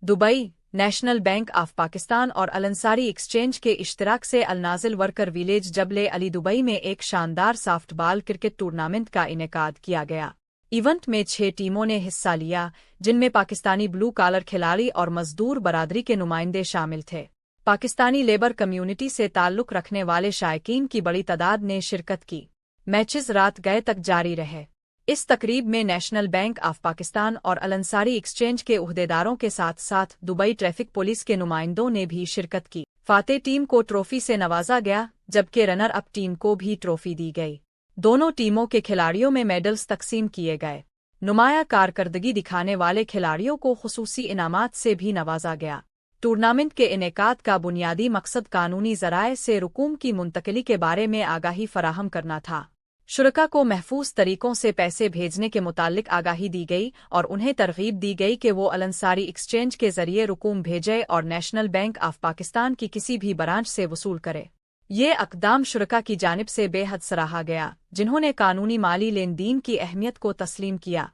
Dubai, national bank of Pakistan और अलअंसारी exchange के इश्तराक से अलनाजिल वर्कर विलेज जबले अली दुबई में एक शानदार सॉफ्टबॉल क्रिकेट टूर्नामेंट का इनेकाद किया गया। इवेंट में 6 टीमों ने हिस्सा लिया, जिनमें पाकिस्तानी ब्लू कॉलर खिलाड़ी और मजदूर बरादरी के नुमाइंदे शामिल थे। पाकिस्तानी लेबर कम्युनिटी से ताल्लुक रखने वाले शायकीन की बड़ी तादाद ने शिरकत की। मैचेस रात गए तक जारी रहे। इस तकरीब में नेशनल बैंक ऑफ पाकिस्तान और अलअंसारी एक्सचेंज के उहदेदारों के साथ साथ दुबई ट्रैफिक पुलिस के नुमाइंदों ने भी शिरकत की। फातेह टीम को ट्रॉफी से नवाजा गया, जबकि रनर अप टीम को भी ट्रॉफी दी गई। दोनों टीमों के खिलाड़ियों में मेडल्स तकसीम किए गए। नुमाया कारकर्दगी दिखाने वाले खिलाड़ियों को खुसूसी इनामात से भी नवाजा गया। टूर्नामेंट के इनेकाद का बुनियादी मकसद कानूनी ज़राए से रुकूम की मुंतकिली के बारे में आगाही फराहम करना था। शुरका को महफूज तरीकों से पैसे भेजने के मुतालिक आगाही दी गई और उन्हें तरगीब दी गई कि वो अलअंसारी एक्सचेंज के जरिए रुकूम भेजे और नेशनल बैंक ऑफ पाकिस्तान की किसी भी ब्रांच से वसूल करे। ये अक़दाम शुरका की जानिब से बेहद सराहा गया, जिन्होंने कानूनी माली लेन देन की अहमियत को तस्लीम किया।